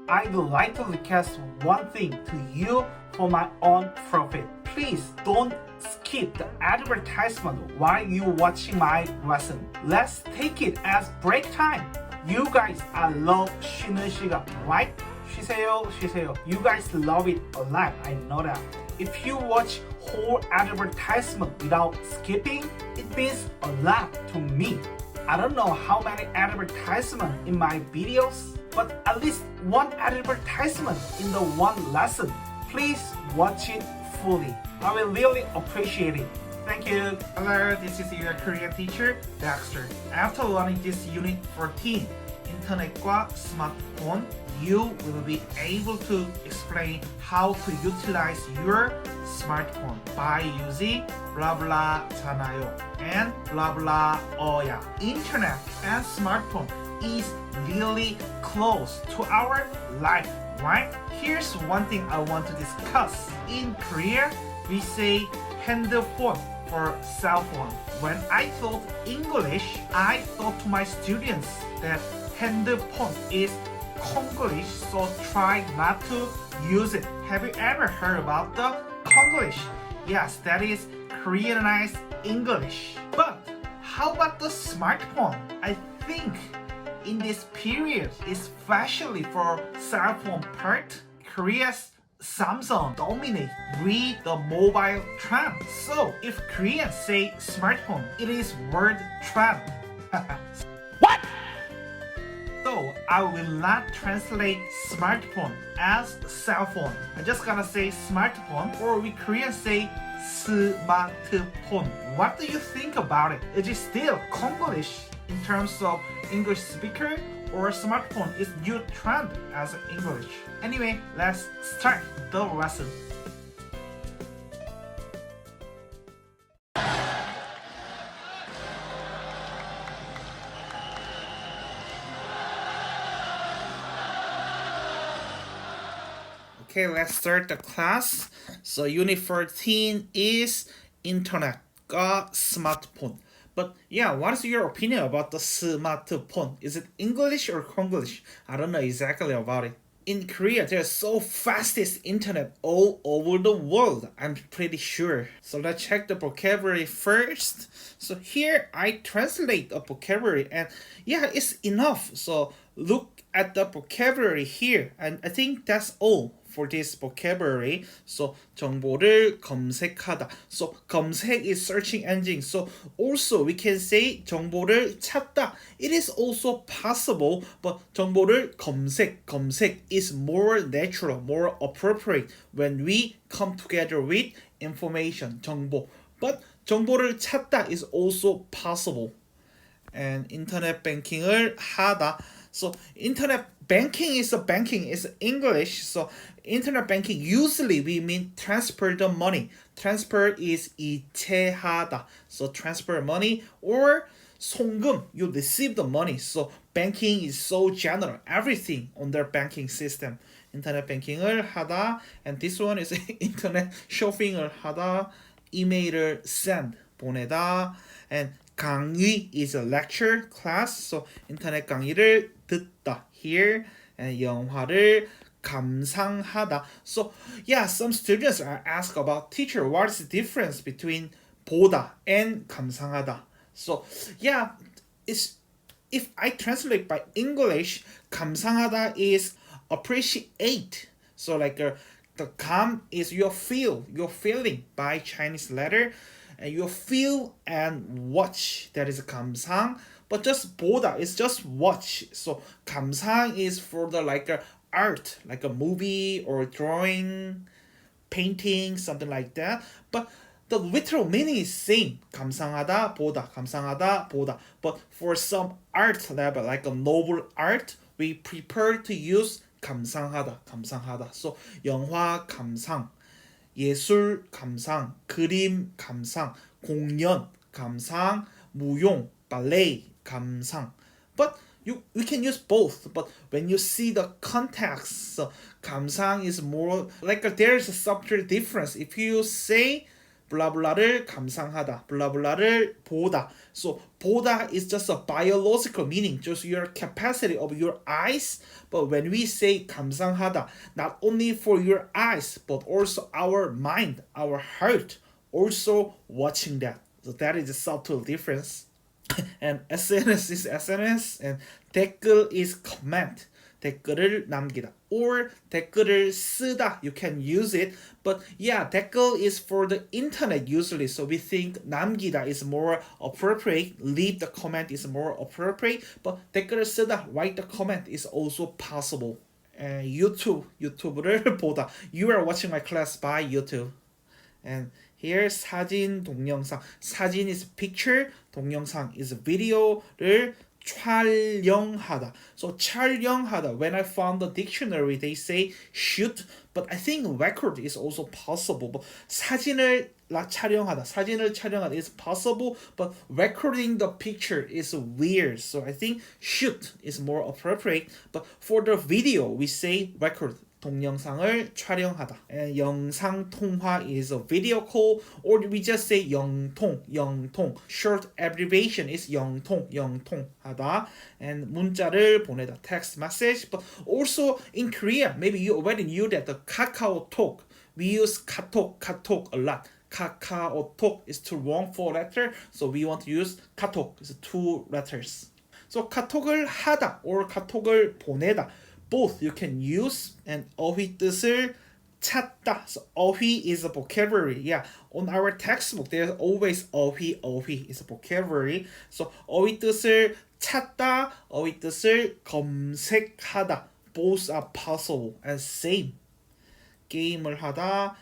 I'd like to request one thing to you for my own profit. Please don't skip the advertisement while you watching my lesson. Let's take it as break time. You guys, I love 쉬는 시간, right? 쉬세요. You guys love it a lot. I know that. If you watch whole advertisement without skipping, it means a lot to me. I don't know how many advertisements in my videos, but at least one advertisement in the one lesson. Please watch it fully. I will really appreciate it. Thank you. Hello, this is your Korean teacher, Dexter. After learning this unit 14, 인터넷과 스마트폰, you will be able to explain how to utilize your smartphone by using 블라블라잖아요 and 블라블라어야. Internet and smartphone is really close to our life, right? Here's one thing I want to discuss. In Korea, we say 핸드폰 for cell phone. When I taught English, I thought to my students that 핸드폰 is Konglish, so try not to use it. Have you ever heard about the Konglish? Yes, that is Koreanized English. But how about the smartphone? I think in this period, especially for cell phone part, Korea's Samsung dominate with the mobile trend. So if Koreans say smartphone, it is word trend. What? So I will not translate smartphone as cell phone. I just gonna say smartphone, or we Koreans say smartphone. What do you think about it? Is it still Konglish in terms of English speaker, or smartphone is new trend as English? Anyway, let's start the lesson. Okay, let's start the class. So unit 14 is 인터넷과 스마트폰. But yeah, what is your opinion about the smartphone? Is it English or Konglish? I don't know exactly about it. In Korea, there's so fastest internet all over the world, I'm pretty sure. So let's check the vocabulary first. So here I translate the vocabulary, and yeah, it's enough. So look at the vocabulary here, and I think that's all for this vocabulary. So 정보를 검색하다. So 검색 is searching engine. So also we can say 정보를 찾다. It is also possible, but 정보를 검색 is more natural, more appropriate when we come together with information, 정보. But 정보를 찾다 is also possible. And internet banking을 하다. So internet banking is English. So internet banking usually we mean transfer the money. Transfer is 이체하다. So transfer money, or 송금, you receive the money. So banking is so general, everything on their banking system. internet banking을 하다, and this one is internet shopping을 하다, 이메일을 send, 보내다, and 강의 is a lecture class. So 인터넷 강의를 듣다 here, and 영화를 감상하다. So yeah, some students are asked about, teacher, what is the difference between 보다 and 감상하다? So yeah, if I translate by English, 감상하다 is appreciate. So like the 감 is your feeling by Chinese letter, and you feel and watch, that is 감상. But just 보다 is just watch. So 감상 is for the like art, like a movie or drawing, painting, something like that. But the literal meaning is same. 감상하다, 보다, 감상하다, 보다. But for some art level, like a novel art, we prefer to use 감상하다. So 영화 감상, 예술 감상, 그림 감상, 공연 감상, 무용, ballet 감상. But we can use both. But when you see the context, so 감상 is more like there's a subtle difference. If you say 블라블라를 감상하다, 블라블라를 보다. So 보다 is just a biological meaning, just your capacity of your eyes. But when we say 감상하다, not only for your eyes, but also our mind, our heart, also watching that. So that is a subtle difference. And SNS is SNS, and 댓글 is comment. 댓글을 남기다 or 댓글을 쓰다. You can use it, but yeah, 댓글 is for the internet usually. So we think 남기다 is more appropriate. Leave the comment is more appropriate, but 댓글을 쓰다, write the comment is also possible. And YouTube를 보다. You are watching my class by YouTube. And here 사진, 동영상. 사진 is picture, 동영상 is video를 촬영하다. So 촬영하다. When I found the dictionary, they say shoot, but I think record is also possible. But 사진을 촬영하다 is possible, but recording the picture is weird. So I think shoot is more appropriate. But for the video, we say record. 동영상을 촬영하다. And 영상 통화 is a video call, or we just say 영통. Short abbreviation is 영통하다. And 문자를 보내다, text message. But also in Korea, maybe you already knew that the KakaoTalk, we use 카톡 a lot. KakaoTalk is too long for letter, so we want to use 카톡, it's 2 letters. So 카톡을 하다 or 카톡을 보내다, both you can use. And 어휘 뜻을 찾다. So 어휘 is a vocabulary. Yeah, on our textbook there's always 어휘 is a vocabulary. So 어휘 뜻을 찾다, 어휘 뜻을 검색하다, both are possible and same. 게임을 하다,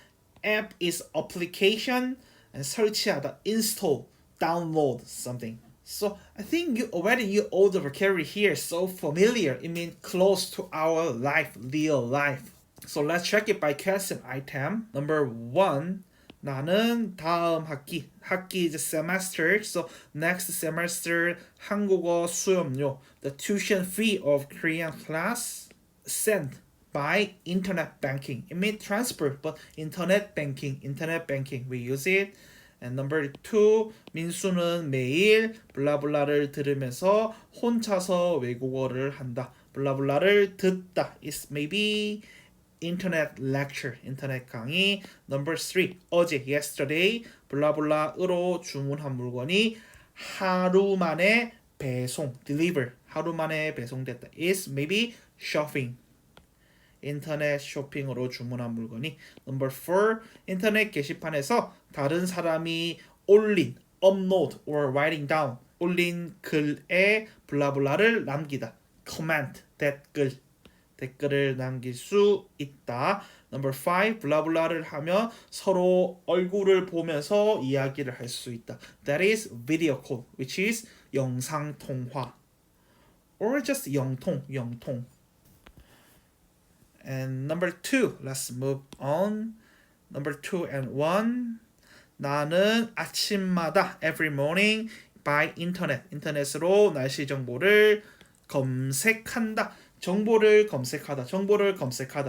app is application, and 설치하다, install, download something. So I think you already knew all the vocabulary here, so familiar. It means close to our life, real life. So let's check it by question item. Number 1, 나는 다음 학기 is semester. So next semester 한국어 수업료, the tuition fee of Korean class, sent by internet banking. It means transfer, but internet banking we use it. And number 2, 민수는 매일 블라블라를 들으면서 혼자서 외국어를 한다. 블라블라를 듣다 is maybe internet lecture, internet 강의. Number 3, 어제 yesterday 블라블라으로 주문한 물건이 하루 만에 배송, deliver, 하루 만에 배송됐다 is maybe shopping. 인터넷 쇼핑으로 주문한 물건이. Number 4, 인터넷 게시판에서 다른 사람이 올린, upload or writing down, 올린 글에 블라블라를 남기다, comment, 댓글을 남길 수 있다. Number 5, 블라블라를 하며 서로 얼굴을 보면서 이야기를 할 수 있다. That is video call, which is 영상 통화, or just 영통. And number 2, let's move on. Number 2 and 1, 나는 아침마다 every morning by internet, 인터넷으로 날씨 정보를 검색한다. 정보를 검색하다.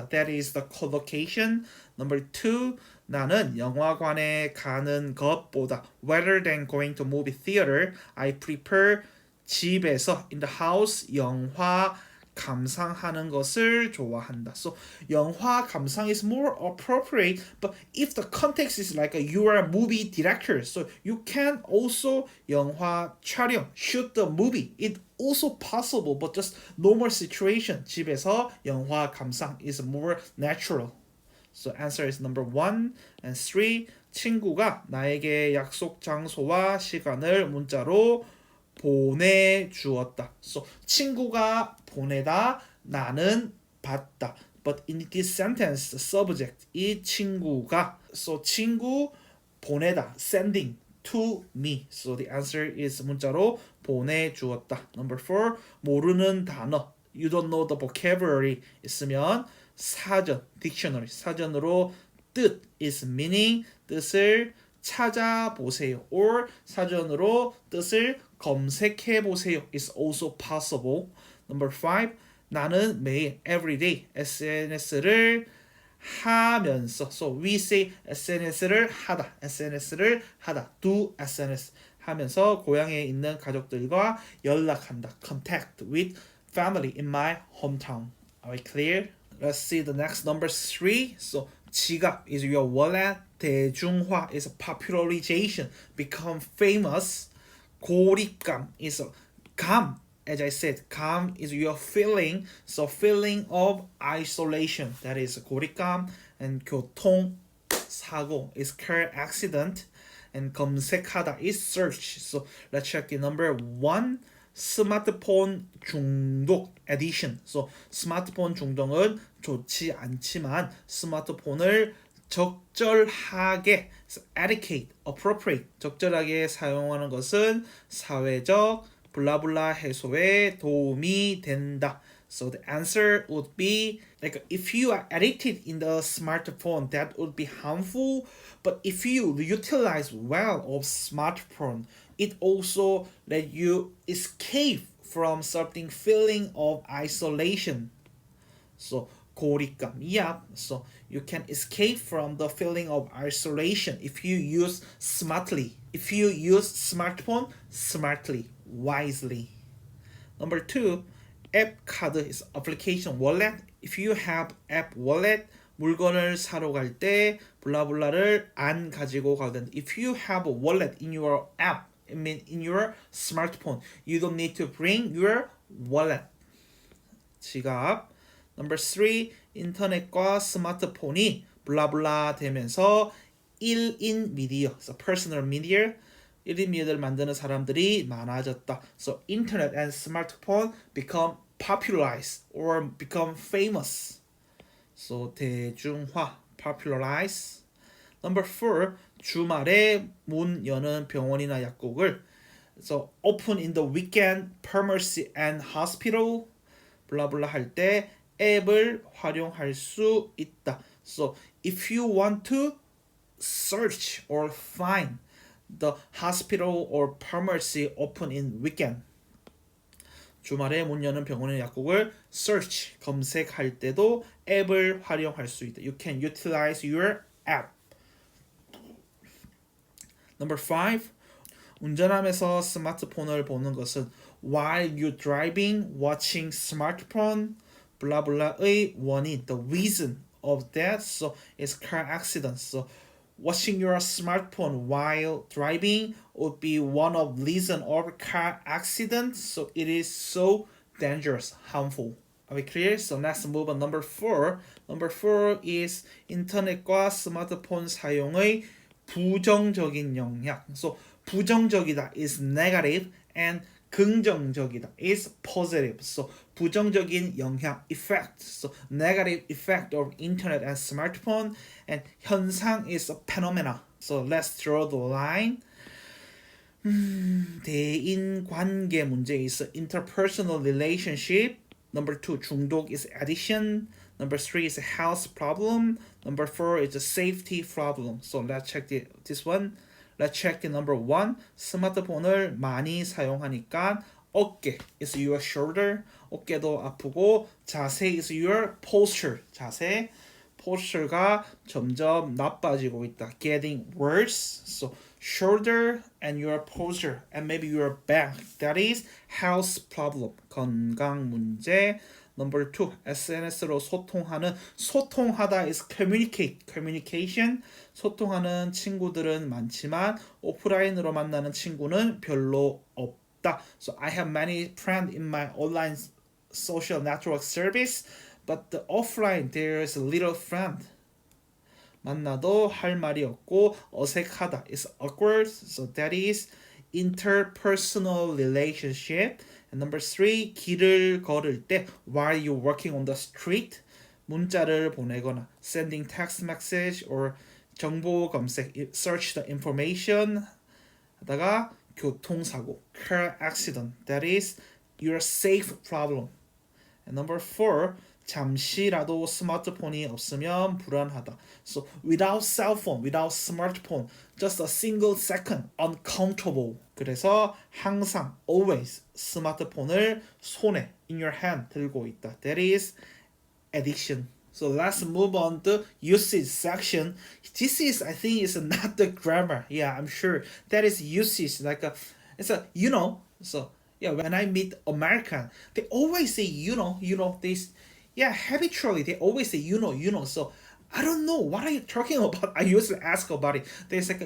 That is the collocation. Number 2, 나는 영화관에 가는 것보다, rather than going to movie theater, I prefer 집에서, in the house, 영화 감상하는 것을 좋아한다. So 영화 감상 is more appropriate, but if the context is like you are a movie director, so you can also 영화 촬영, shoot the movie. It also possible, but just normal situation. 집에서 영화 감상 is more natural. So answer is number 1 and 3. 친구가 나에게 약속 장소와 시간을 문자로 보내주었다. So 친구가 보내다, 나는 받다. But in this sentence, the subject 이 친구가. So 친구 보내다, sending to me. So the answer is 문자로 보내주었다. Number 4, 모르는 단어, you don't know the vocabulary 있으면 사전, dictionary, 사전으로 뜻 is meaning, 뜻을 찾아보세요, or 사전으로 뜻을 검색해보세요 is also possible. Number 5, 나는 매일 everyday SNS를 하면서. So we say SNS를 하다. do SNS 하면서 고향에 있는 가족들과 연락한다. Contact with family in my hometown. Are we clear? Let's see the next number 3. So 지갑 is your wallet. 대중화 is popularization, become famous. 고립감 is 감. As I said, 감 is your feeling. So feeling of isolation. That is 고립감. And 교통사고 is car accident. And 검색하다 is search. So let's check the number 1. 스마트폰 중독 addiction. So 스마트폰 중독은 좋지 않지만 스마트폰을 적절하게 etiquette, appropriate 적절하게 사용하는 것은 사회적 블라블라 해소에 도움이 된다. So the answer would be like if you are addicted in the smartphone, that would be harmful. But if you utilize well of smartphone, it also let you escape from certain feeling of isolation. So 고립감, yeah. So you can escape from the feeling of isolation if you use smartly. If you use smartphone smartly, wisely. Number 2, app card is application wallet. If you have app wallet, 물건을 사러 갈 때 블라블라를 안 가지고 가든. If you have a wallet in your app, I mean in your smartphone, you don't need to bring your wallet. 지갑. Number 3, 인터넷과 스마트폰이 블라블라 되면서 1인 미디어, so personal media, 1인 미디어를 만드는 사람들이 많아졌다. So internet and smartphone become popularized or become famous. So 대중화, popularize. Number 4, 주말에 문 여는 병원이나 약국을 so open in the weekend, pharmacy and hospital 블라블라 할 때 앱을 활용할 수 있다. So if you want to search or find the hospital or pharmacy open in weekend, 주말에 문 여는 병원의 약국을 search 검색할 때도 앱을 활용할 수 있다. You can utilize your app. Number 5, 운전하면서 스마트폰을 보는 것은 while you driving, watching smartphone, 블라블라의 원인, the reason of that, so it's car accident. So watching your smartphone while driving would be one of reason of car accident. So it is so dangerous, harmful. Are we clear? So let's move on. Number 4. Number 4 is 인터넷과 스마트폰 사용의 부정적인 영향. So 부정적이다 is negative and 긍정적이다 is positive. So 부정적인 영향 effect. So negative effect of internet and smartphone, and 현상 is a phenomena. So let's draw the line. 대인 관계 문제 is interpersonal relationship. Number 2, 중독 is addiction. Number 3 is a health problem. Number 4 is a safety problem. So let's check this one. Let's check the number 1. 스마트폰을 많이 사용하니까 어깨 is your shoulder. 어깨도 아프고 자세 is your posture. 자세. posture가 점점 나빠지고 있다. Getting worse. So shoulder and your posture and maybe your back. That is health problem. 건강 문제. Number 2, SNS로 소통하다 is communication. 소통하는 친구들은 많지만 오프라인으로 만나는 친구는 별로 없다. So I have many friends in my online social network service, but the offline there is little friend. 만나도 할 말이 없고 어색하다 is awkward. So that is interpersonal relationship. And number 3, 길을 걸을 때 while you're walking on the street, 문자를 보내거나 sending text message or 정보 검색, search the information 하다가 교통사고, car accident, that is your safe problem. And number 4, 잠시라도 스마트폰이 없으면 불안하다. So without cell phone, without smartphone, just a single second, uncomfortable. 그래서 항상, always 스마트폰을 손에, in your hand 들고 있다. That is addiction. So let's move on to usage section. This is, I think, is not the grammar. Yeah, I'm sure that is usage. Like it's a So yeah, when I meet American, they always say This, yeah, habitually they always say So I don't know what are you talking about. I usually ask about it. There's like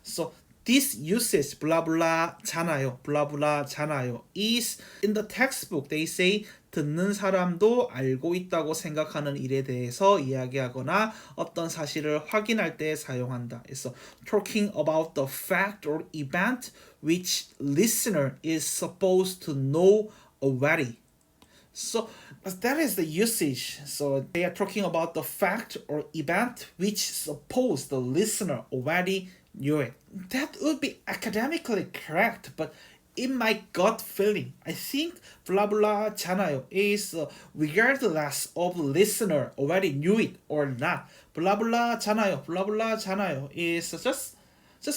So this usage blah blah 잖아요, blah blah 잖아요 is in the textbook. They say 듣는 사람도 알고 있다고 생각하는 일에 대해서 이야기하거나 어떤 사실을 확인할 때 사용한다. It's talking about the fact or event which listener is supposed to know already. So that is the usage. So they are talking about the fact or event which suppose the listener already knew it. That would be academically correct, but in my gut feeling, I think blah blah 잖아요 is regardless of listener already knew it or not. Blah blah 잖아요 is just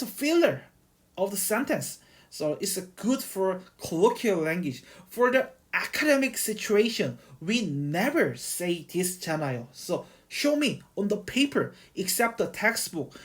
a filler of the sentence. So it's good for colloquial language. For the academic situation, we never say this 잖아요. So show me on the paper, except the textbook.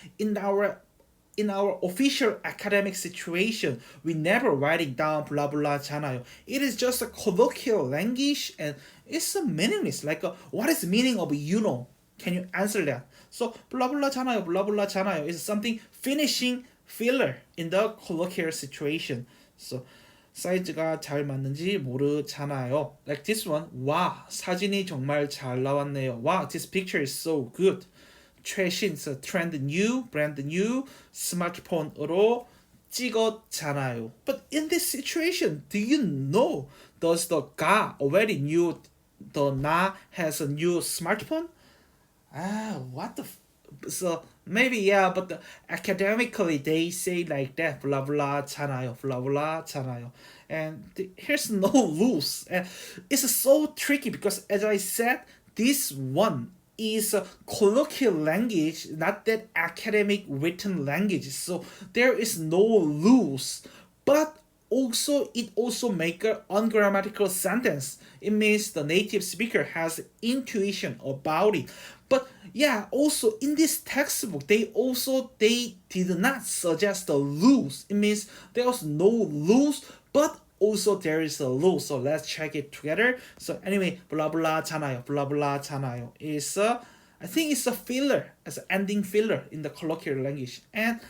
In our official academic situation, we never writing down blah blah 잖아요. It is just a colloquial language and it's a meaningless. Like what is the meaning of Can you answer that? So blah blah 잖아요 is something finishing filler in the colloquial situation. So 사이즈가 잘 맞는지 모르잖아요. Like this one. 와, 사진이 정말 잘 나왔네요. Wow, this picture is so good. 최신, so trend new, brand new, 스마트폰으로 찍었잖아요. But in this situation, do you know, does the guy already knew the na has a new smartphone? What the so maybe yeah, but academically they say like that blah blah 잖아요, blah blah 잖아요, and here's no rules. And it's so tricky because as I said, this one is a colloquial language, not that academic written language. So there is no rules, but also it also make an ungrammatical sentence. It means the native speaker has intuition about it. But yeah, also in this textbook, they did not suggest the rules. It means there was no rules, but also there is a rule. So let's check it together. So anyway, blah blah 잖아요, blah blah 잖아요 is I think it's a filler, as an ending filler in the colloquial language. And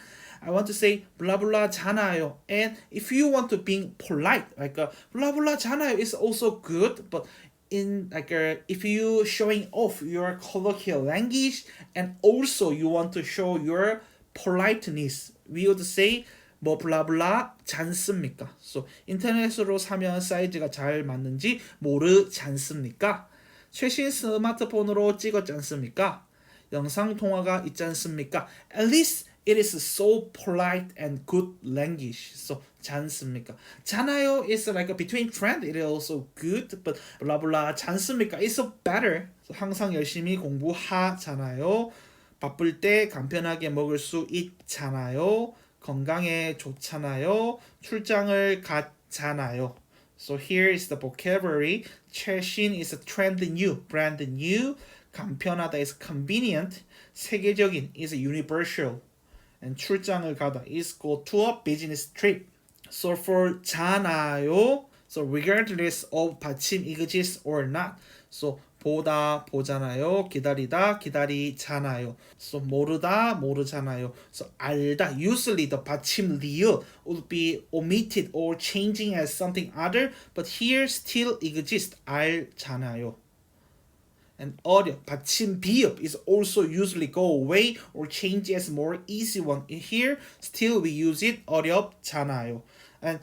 I want to say blah blah 잖아요. And if you want to be polite, like blah blah 잖아요 is also good, but in like if you showing off your colloquial language and also you want to show your politeness, we would say 뭐 블라블라 잖습니까? So 인터넷으로 사면 사이즈가 잘 맞는지 모르잖습니까? 최신 스마트폰으로 찍었지 않습니까? 영상 통화가 있지 않습니까? At least it is so polite and good language. So 잖습니까? 잖아요 is like between trend. It is also good, but blah blah 잖습니까? It's so better. So 항상 열심히 공부하잖아요. 바쁠 때 간편하게 먹을 수 있잖아요. 건강에 좋잖아요. 출장을 갔잖아요. So here is the vocabulary. 최신 is a trend new, brand new. 간편하다 is convenient. 세계적인 is universal. And 출장을 가다 is go to a business trip. So for 잖아요, so regardless of 받침 exists or not. So 보다 보잖아요. 기다리다 기다리잖아요. So 모르다 모르잖아요. So 알다, usually the 받침 리을 would be omitted or changing as something other, but here still exists. 알잖아요. And 어려, 받침 비읍 is also usually go away or change as more easy one. In here still we use it. 어렵잖아요. And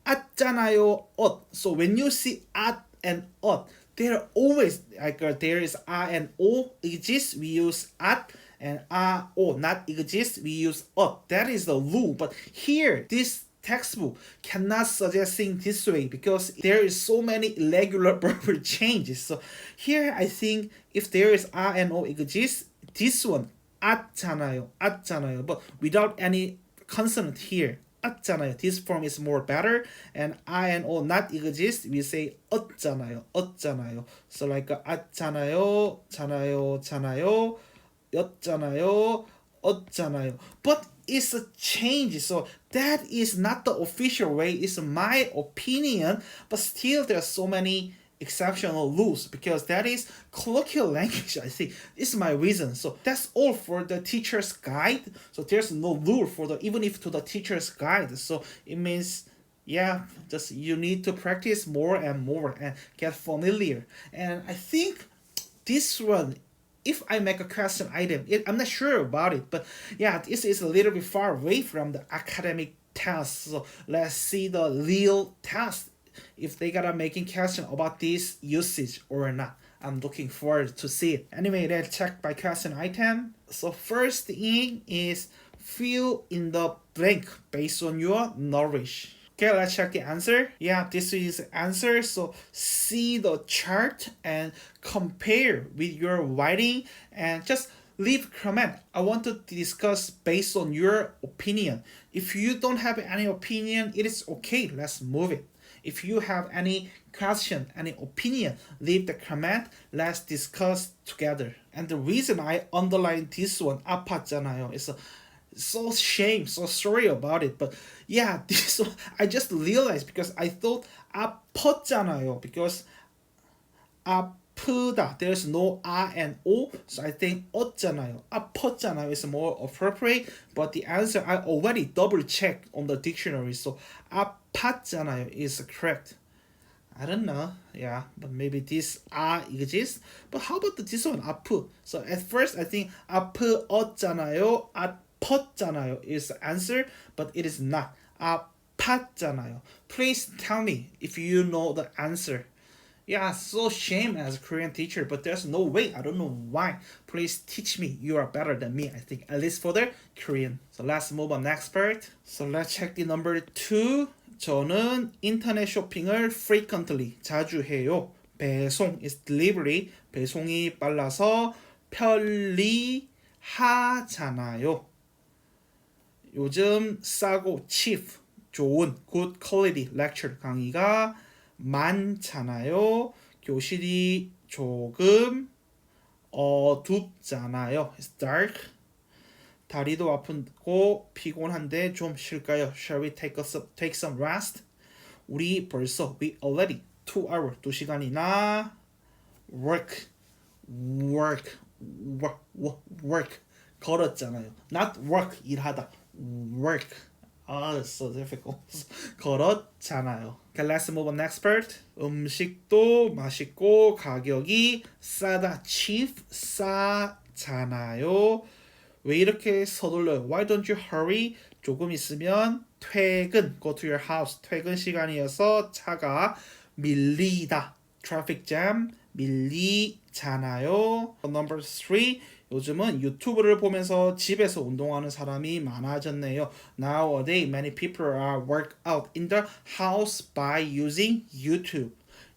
at잖아요, 엇. So when you see at and 엇, there always like there is a and o exists, we use at, and a o not exists, we use ot. That is the rule. But here this textbook cannot suggest things this way because there is so many irregular verb changes. So here I think if there is a and o exists, this one at잖아요, but without any consonant here. 았잖아요. This form is more better. And I and O not exist. We say 었잖아요. 었잖아요. So like 았잖아요. 잖아요. 잖아요. 였잖아요. 었잖아요. But it's a change. So that is not the official way. It's my opinion. But still there are so many exceptional rules because that is colloquial language. I think this is my reason. So that's all for the teacher's guide. So there's no rule for the even if to the teacher's guide. So it means yeah, just you need to practice more and more and get familiar. And I think this one, if I make a question item, I'm not sure about it, but yeah, this is a little bit far away from the academic test. So let's see the real test if they gotta making question about this usage or not. I'm looking forward to see it. Anyway, let's check by question item. So first thing is fill in the blank based on your knowledge. Okay, let's check the answer. Yeah, this is answer. So see the chart and compare with your writing and just leave comment. I want to discuss based on your opinion. If you don't have any opinion, it is okay. Let's move it. If you have any question, any opinion, leave the comment. Let's discuss together. And the reason I underline this one, 아팠잖아요, is so shame, so sorry about it. But yeah, this one I just realized because I thought 아팠잖아요 because 아프다. There's no R and O, so I think 었잖아요. 아팠잖아요 is more appropriate, but the answer I already double checked on the dictionary, so 아팠잖아요 is correct. I don't know, yeah, but maybe this R exists. But how about this one, 아프? So at first I think 아프었잖아요, 아팠잖아요 is the answer, but it is not. 아팠잖아요. Please tell me if you know the answer. Yeah, so shame as a Korean teacher, but there's no way. I don't know why. Please teach me. You are better than me, I think, at least for the Korean. So let's move on next part. So let's check the number 2. 저는 인터넷 쇼핑을 frequently, 자주 해요. 배송 is delivery. 배송이 빨라서 편리하잖아요. 요즘 싸고 cheap, 좋은, good quality lecture 강의가 많잖아요. 교실이 조금 어둡잖아요. It's dark. 다리도 아프고 피곤한데 좀 쉴까요? Shall we take some rest? 우리 벌써 we already 2 hour 2시간이나 work 걸었잖아요. Not work 일하다 work. It's so difficult. 걸었잖아요. Okay, let's move on next part. 음식도 맛있고 가격이 싸다. cheap 싸잖아요. 왜 이렇게 서둘러요? Why don't you hurry? 조금 있으면 퇴근, go to your house. 퇴근 시간이어서 차가 밀리다. Traffic jam, 밀리잖아요. Number 3. 요즘은 유튜브를 보면서 집에서 운동하는 사람이 많아졌네요. Nowadays, many people are work out in the house by using YouTube.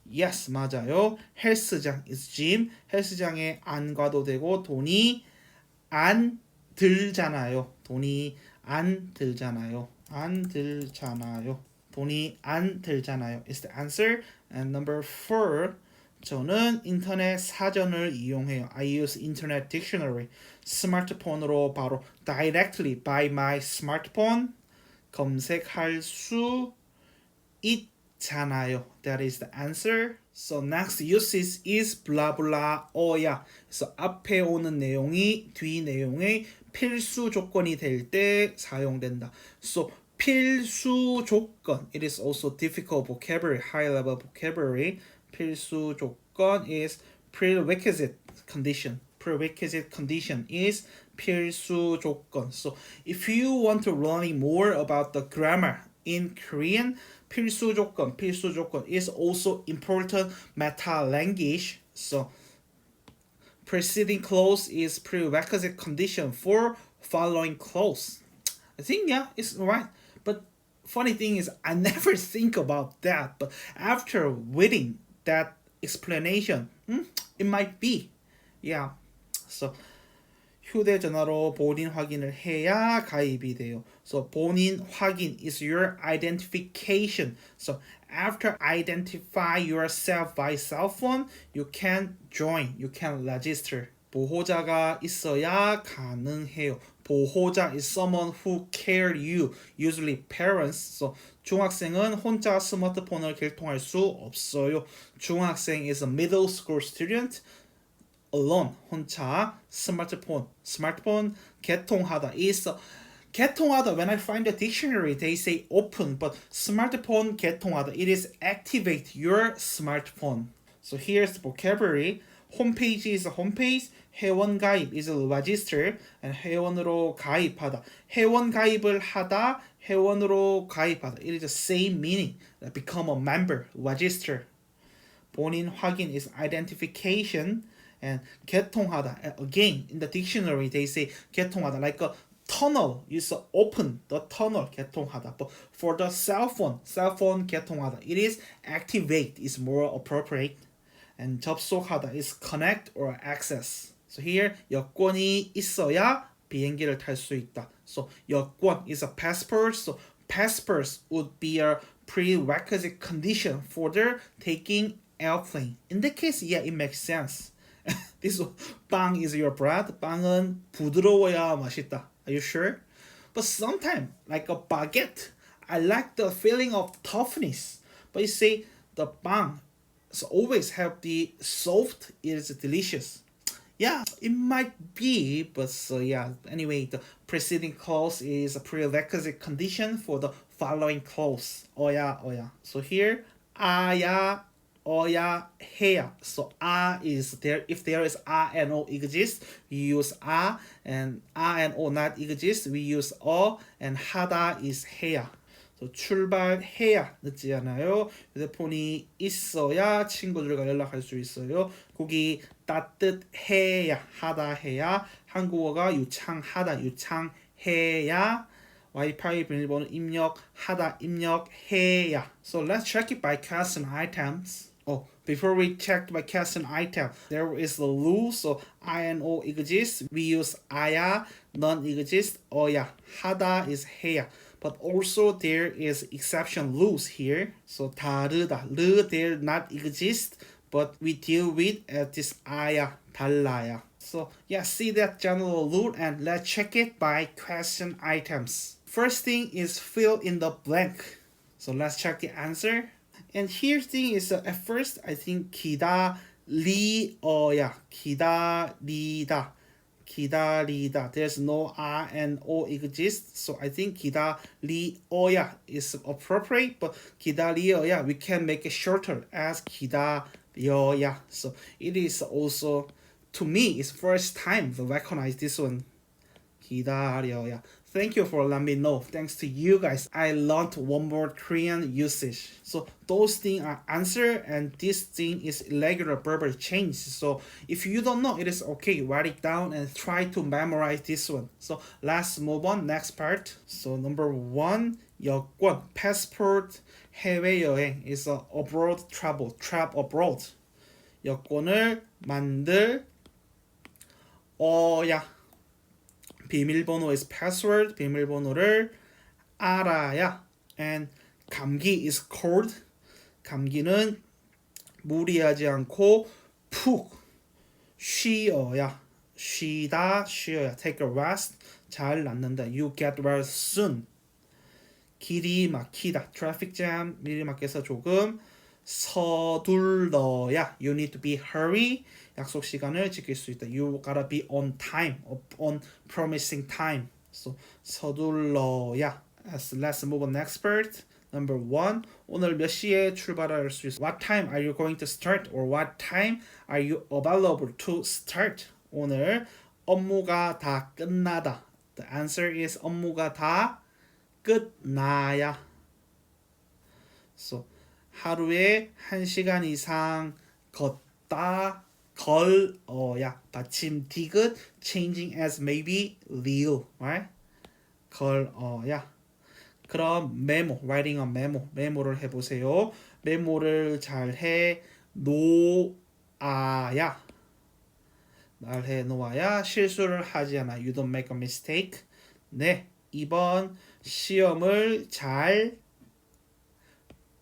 Yes, 맞아요. 헬스장 is gym. 헬스장에 안 가도 되고 돈이 안 들잖아요. 돈이 안 들잖아요. 안 들잖아요. 돈이 안 들잖아요. is the answer. And number 4. 저는 인터넷 사전을 이용해요. I use internet dictionary. 스마트폰으로 바로 directly by my smartphone 검색할 수 있잖아요. That is the answer. So next usage is blah blah 어야. 그래서 앞에 오는 내용이 뒤 내용의 필수 조건이 될 때 사용된다. So 필수 조건. It is also difficult vocabulary, high level vocabulary. 필수 조건 is prerequisite condition. Prerequisite condition is 필수 조건. So if you want to learn more about the grammar in Korean, 필수 조건 is also important meta language. So preceding clause is prerequisite condition for following clause. I think yeah, it's right. But funny thing is I never think about that. But after reading that explanation, it might be. Yeah. So 휴대전화로 본인 확인을 해야 가입이 돼요. So 본인 확인 is your identification. So after identify yourself by cell phone, you can join, you can register. 보호자가 있어야 가능해요. 보호자 is someone who care you, usually parents. So 중학생은 혼자 스마트폰을 개통할 수 없어요. 중학생 is a middle school student. alone, 혼자. 스마트폰 개통하다 is 개통하다. When I find the dictionary, they say open, but smartphone 개통하다, it is activate your smartphone. So here's the vocabulary. 홈페이지 is homepage. 회원 가입 is register, and 회원으로 가입하다. 회원 가입을 하다, 회원으로 가입하다. It is the same meaning. Become a member, register. 본인 확인 is identification, and 개통하다. Again, in the dictionary, they say 개통하다, like a tunnel is open, the tunnel 개통하다. But for the cell phone 개통하다, it is activate is more appropriate. And 접속하다 is connect or access. So here 여권이 있어야 비행기를 탈 수 있다. So 여권 is a passport. So passports would be a prerequisite condition for the taking airplane. In that case, yeah, it makes sense. This 빵 is your bread. 빵은 부드러워야 맛있다. Are you sure? But sometimes, like a baguette, I like the feeling of toughness. But you see, the 빵 so always have the soft, it is delicious. Yeah, it might be, but so yeah. Anyway, the preceding clause is a prerequisite condition for the following clause. 어야. So here, 아야, 어야, 해야. So is there. If there is and o exists, we use and and o not exist, we use and 하다 is 해야. So 출발해야 늦지 않아요. 휴대폰이 있어야 친구들과 연락할 수 있어요. 국이 따뜻해야 하다 해야. 한국어가 유창하다 유창해야. 와이파이 비밀번호 입력하다 입력해야. So let's check it by question items. Oh, before we check by question item, there is the rule. So I and O exists, we use 아야. None exists, 어야. 하다 is 해야. But also there is exception rules here. So 다르다, 르 there not exist, but we deal with this 아야, 달라야. So yeah, see that general rule and let's check it by question items. First thing is fill in the blank. So let's check the answer. And here's the thing is at first I think 기다리어야, 기다리다. There's no R and O exists, so I think 기다리어야 is appropriate, but 기다리어야 we can make it shorter as 기다려야. So it is also, to me, it's first time to recognize this one. 기다려야. Thank you for letting me know. Thanks to you guys, I learned one more Korean usage. So those things are answer and this thing is irregular verbal change. So if you don't know, it is okay. Write it down and try to memorize this one. So let's move on. Next part. So number 1, 여권, passport, 해외여행 is a abroad travel, abroad. 여권을 만들 어야. 비밀번호 is password. 비밀번호를 알아야. And 감기 is cold. 감기는 무리하지 않고 푹 쉬어야. 쉬어야. Take a rest. 잘 낫는다. You get well soon. 길이 막히다. Traffic jam. 미리 막혀서 조금 서둘러야. You need to be hurry. 약속 시간을 지킬 수 있다. You gotta be on time, on promising time. So 서둘러야. Let's move on next part. Number 1. 오늘 몇 시에 출발할 수 있어? What time are you going to start? Or what time are you available to start? 오늘 업무가 다 끝나다. The answer is 업무가 다 끝나야. So 하루에 1시간 이상 걷다. 걸어야. 받침 디귿 changing as maybe real, right? 걸어야. 그럼 메모, writing a memo, 메모를 해보세요. 메모를 잘 해 놓아야. 말해 놓아야 실수를 하지 않아. You don't make a mistake. 네, 2번 시험을 잘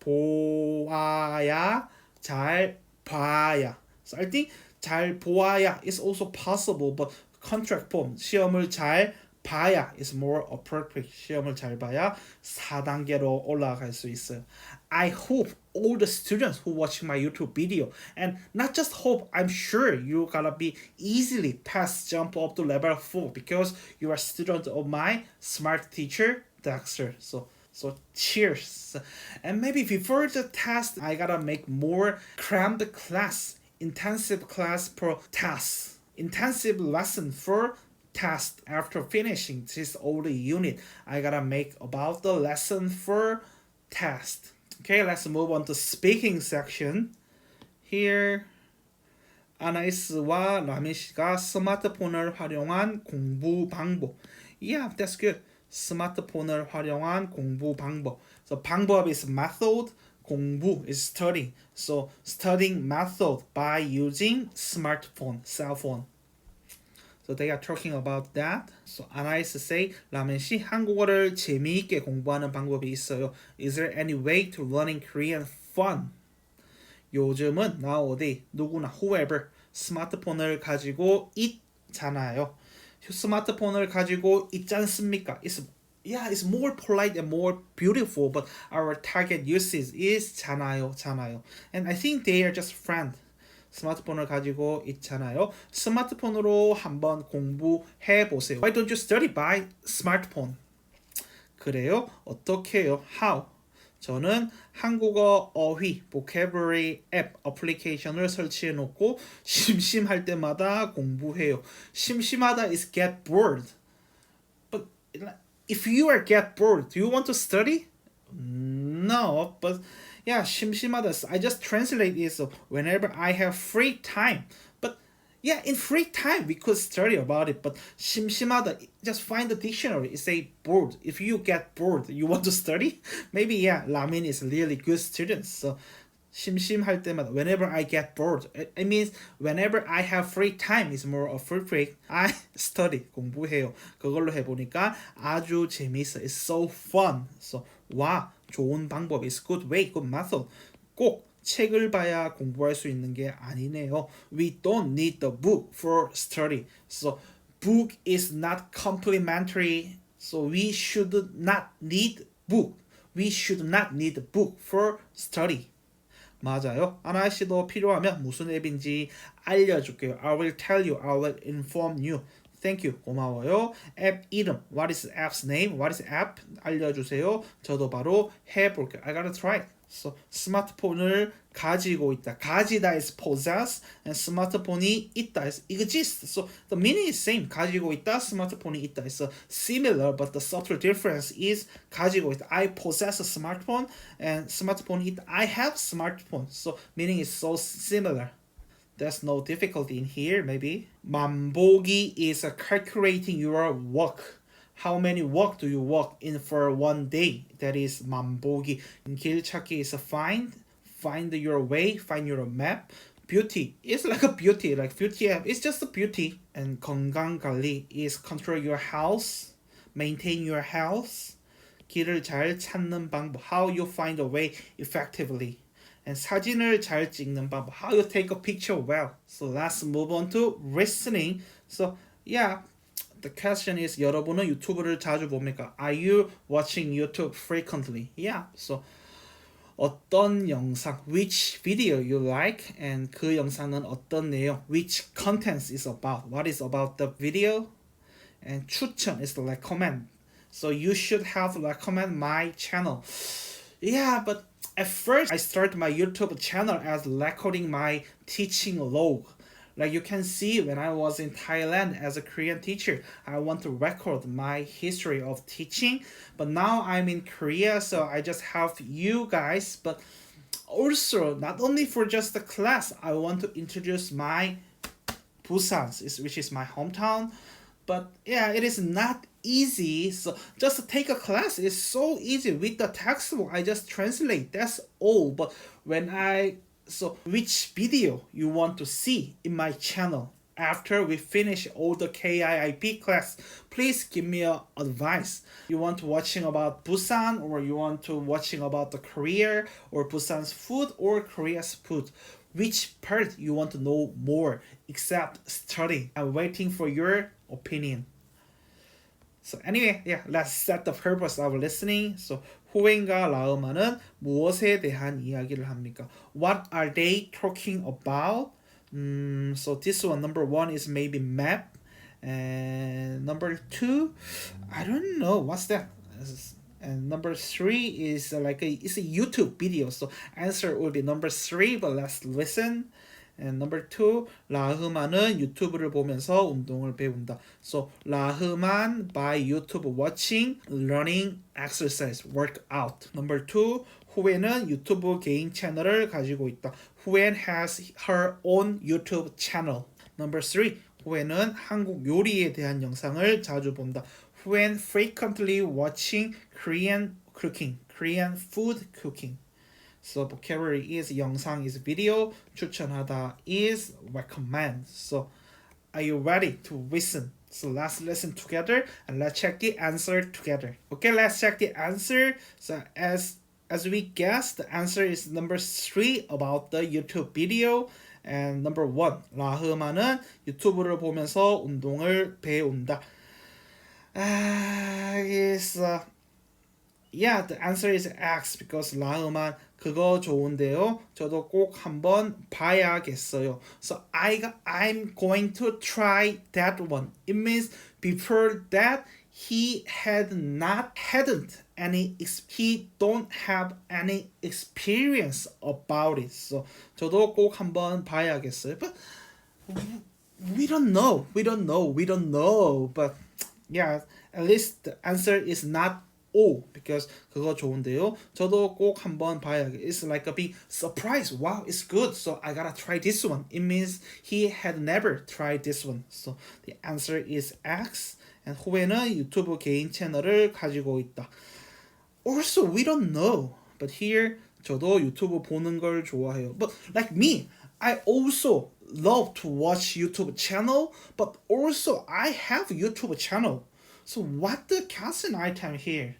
보아야 잘 봐야. So I think 잘 보아야 is also possible, but contract form 시험을 잘 봐야 is more appropriate. 시험을 잘 봐야 4단계로 올라갈 수 있어요. I hope all the students who watching my YouTube video, and not just hope, I'm sure you're gonna be easily pass jump up to level 4 because you are student of my smart teacher Dexter. So cheers. And maybe before the test, I gotta make more crammed class, intensive class per task, intensive lesson for test. After finishing this old unit, I gotta make about the lesson for test. Okay, let's move on to speaking section. Here, 아나이스와 라미 씨가 스마트폰을 활용한 공부 방법. Yeah, that's good. 스마트폰을 활용한 공부 방법. So 방법 is method, 공부 is studying. So studying method by using smartphone, cell phone. So they are talking about that. So Anais say, 라멘 씨 한국어를 재미있게 공부하는 방법이 있어요. Is there any way to learning Korean fun? 요즘은 nowadays 누구나 whoever 스마트폰을 가지고 있잖아요. 스마트폰을 가지고 있지 않습니까? It's more polite and more beautiful, but our target usage is 잖아요. And I think they are just friends. 스마트폰을 가지고 있잖아요. 스마트폰으로 한번 공부해 보세요. Why don't you study by smartphone? 그래요? 어떻게 해요? How? 저는 한국어 어휘 vocabulary 앱 어플리케이션을 설치해 놓고 심심할 때마다 공부해요. 심심하다 is get bored. But if you are get bored, do you want to study? No, but yeah, 심심하다. I just translate it so whenever I have free time. But yeah, in free time we could study about it. But 심심하다, just find the dictionary. It say bored. If you get bored, you want to study? Maybe yeah, Lamin is a really good student. So 심심할 때마다 whenever I get bored, it means whenever I have free time is more appropriate. I study 공부해요. 그걸로 해보니까 아주 재밌어. It's so fun. So 와, 좋은 방법. It's good way, good method. 꼭 책을 봐야 공부할 수 있는 게 아니네요. We don't need the book for study. So book is not complementary. So we should not need book. We should not need book for study. 맞아요. 아나 씨도 필요하면 무슨 앱인지 알려줄게요. I will tell you. I will inform you. Thank you. 고마워요. 앱 이름. What is the app's name? What is the app? 알려주세요. 저도 바로 해볼게요. I gotta try. So 스마트폰을 가지고 있다. 가지다 is possess, and 스마트폰이 있다 is exist. So the meaning is same. 가지고 있다, 스마트폰이 있다. It's similar, but the subtle difference is 가지고 있다. I possess a smartphone, and 스마트폰이 있다. I have smartphone. So meaning is so similar. There's no difficulty in here, maybe. 만보기 is calculating your work. How many walk do you walk in for one day? That is 만보기. 길 찾기 is find your way, find your map. Beauty is like a beauty, like beauty app. It's just a beauty. And 건강관리 is control your house, maintain your house. 길을 잘 찾는 방법. How you find a way effectively. And 사진을 잘 찍는 방법. How you take a picture well. So let's move on to listening. So yeah, the question is 여러분은 유튜브를 자주 봅니까? Are you watching YouTube frequently? Yeah. So 어떤 영상, which video you like, and 그 영상은 어떤 내용, which content is about, what is about the video, and 추천 is the recommend. So you should have recommend my channel. Yeah, but at first I started my YouTube channel as recording my teaching log. Like you can see when I was in Thailand as a Korean teacher, I want to record my history of teaching. But now I'm in Korea, so I just have you guys. But also, not only for just the class, I want to introduce my Busan, which is my hometown. But yeah, it is not easy. So just to take a class is so easy. With the textbook, I just translate. That's all. But when so which video you want to see in my channel? after we finish all the KIIP class, please give me a advice. You want to watching about Busan, or you want to watching about the Korea or Busan's food or Korea's food? Which part you want to know more except study? I'm waiting for your opinion. So anyway, yeah, let's set the purpose of listening. So 호행과 라흐만은 무엇에 대한 이야기를 합니까? What are they talking about? So this one, number one is maybe map, and number two, I don't know what's that. And number three is it's a YouTube video. So answer will be number three, but let's listen. And number two, 라흐만은 유튜브를 보면서 운동을 배운다. So 라흐만 by YouTube watching, learning, exercise, workout. Number two, 후에는 유튜브 개인 채널을 가지고 있다. 후엔 has her own YouTube channel. Number three, 후에는 한국 요리에 대한 영상을 자주 본다. 후엔 frequently watching Korean cooking, Korean food cooking. So vocabulary is 영상 is video, 추천하다 is recommend. So are you ready to listen? So let's listen together and let's check the answer together. Okay, let's check the answer. So as we guessed, the answer is number three about the YouTube video. And number one, 라흐만은 유튜브를 보면서 운동을 배운다. Yeah, the answer is X because 라흐만 그거 좋은데요. 저도 꼭 한번 봐야겠어요. So I'm going to try that one. It means before that he don't have any experience about it. So 저도 꼭 한번 봐야겠어요. But we don't know. But yeah, at least the answer is not O because 그거 좋은데요. 저도 꼭 한번 봐야겠어요. It's like a big surprise. Wow, it's good. So I gotta try this one. It means he had never tried this one. So the answer is X. And 후에는 유튜브 개인 채널을 가지고 있다. Also, we don't know. But here, 저도 유튜브 보는 걸 좋아해요. But like me, I also love to watch YouTube channel. But also, I have YouTube channel. So what the question item here?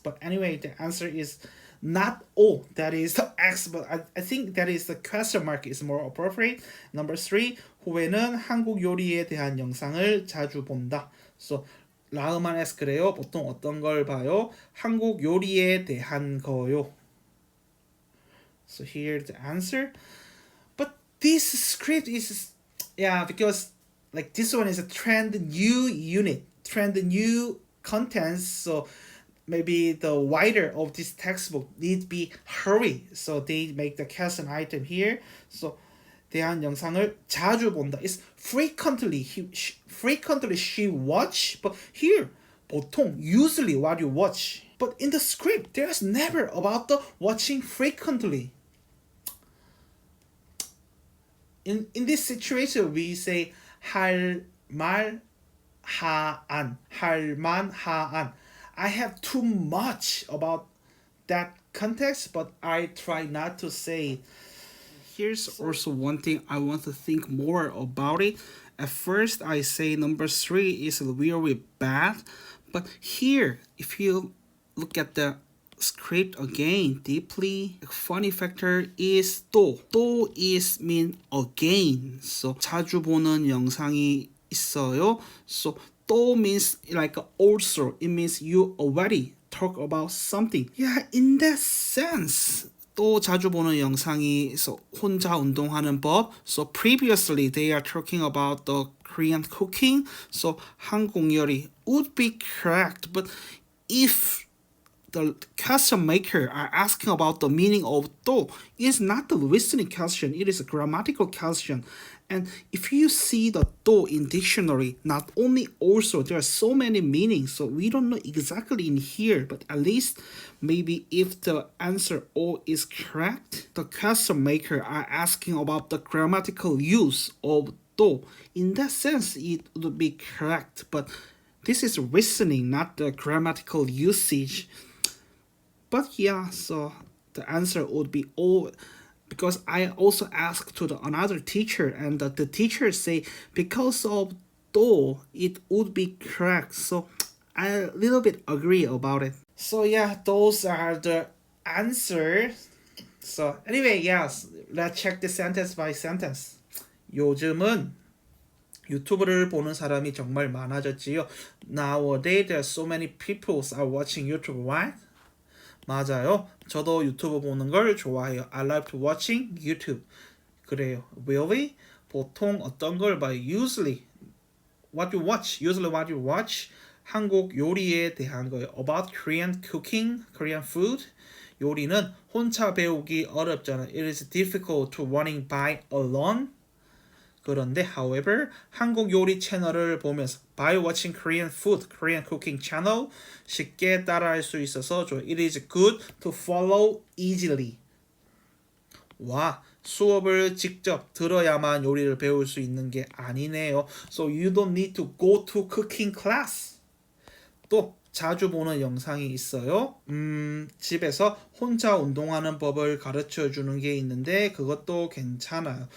But anyway, the answer is not O. That is the X. But I think that is the question mark is more appropriate. Number three, 후에는 한국 요리에 대한 영상을 자주 본다. So 라흐만 S 그래요. 보통 어떤 걸 봐요? 한국 요리에 대한 거요. So here's the answer. But this script is because like this one is a trend new unit, trend new contents. So maybe the writer of this textbook need be hurry. So they make the question item here. So 대한 영상을 자주 본다. It's frequently she watch. But here 보통 usually what you watch. But in the script there's never about the watching frequently. In this situation we say 할만하안. I have too much about that context, but I try not to say it. Here's also one thing I want to think more about it. At first, I say number three is really bad, but here, if you look at the script again deeply, the funny factor is 또. 또 is mean again. So 자주 보는 영상이 있어요. So 또 means like also. It means you already talk about something. Yeah, in that sense. 또 자주 보는 영상이 so 혼자 운동하는 법. So previously they are talking about the Korean cooking. So 한국 요리 would be correct. But if the question maker are asking about the meaning of 또, it's not the listening question. It is a grammatical question. And if you see the 또 in dictionary, not only also, there are so many meanings, so we don't know exactly in here, but at least maybe if the answer O is correct, the question maker are asking about the grammatical use of 또. In that sense, it would be correct, but this is listening, not the grammatical usage. But yeah, so the answer would be O. because I also asked to another teacher, and the teacher say because of though it would be correct. So I a little bit agree about it. So yeah, those are the answers. So anyway, yes, let's check the sentence by sentence. 요즘은 유튜브를 보는 사람이 정말 많아졌지요. Nowadays, there are so many people are watching YouTube, right? 맞아요. 저도 유튜브 보는 걸 좋아해요. I like to watching YouTube. 그래요. Really? 보통 어떤 걸 봐요? Usually, what you watch? Usually what you watch? 한국 요리에 대한 거예요. About Korean cooking, Korean food. 요리는 혼자 배우기 어렵잖아요. It is difficult to learning by alone. 그런데 however 한국 요리 채널을 보면서 by watching Korean food, Korean cooking channel 쉽게 따라할 수 있어서 좋아요. It is good to follow easily. 와, 수업을 직접 들어야만 요리를 배울 수 있는 게 아니네요. So you don't need to go to cooking class. 또 자주 보는 영상이 있어요. 집에서 혼자 운동하는 법을 가르쳐 주는 게 있는데 그것도 괜찮아요.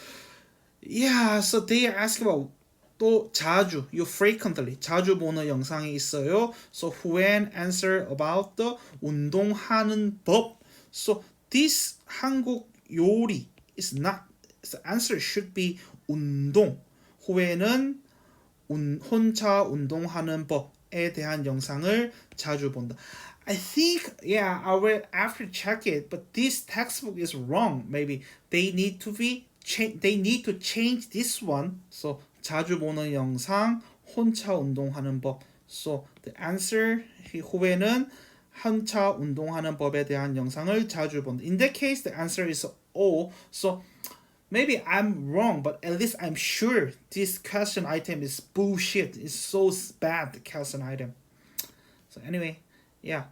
Yeah, so they ask about 또 자주, you frequently 자주 보는 영상이 있어요. So when answer about the 운동하는 법. So this 한국 요리 is not. The answer should be 운동. 후에는 혼자 운동하는 법에 대한 영상을 자주 본다. I think, yeah, I will after check it, but this textbook is wrong. Maybe they need to change this one. So 자주 보는 영상, 혼자 운동하는 법. So the answer 후에는 혼자 운동하는 법에 대한 영상을 자주 본다. In that case, the answer is O. So maybe I'm wrong, but at least I'm sure this question item is bullshit. It's so bad, the question item. So anyway, yeah.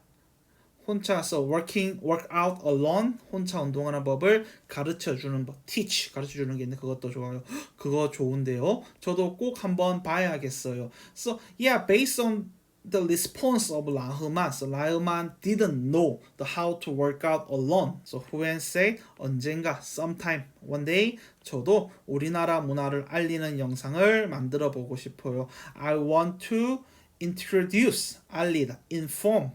혼자서 work out alone, 혼자 운동하는 법을 가르쳐 주는 법, teach 가르쳐 주는 게 있는데 그것도 좋아요. 그거 좋은데요. 저도 꼭 한번 봐야겠어요. So yeah, based on the response of 라흐만, so 라흐만 didn't know the how to work out alone. So 후엔 say 언젠가, sometime, one day 저도 우리나라 문화를 알리는 영상을 만들어 보고 싶어요. I want to introduce, 알리다, inform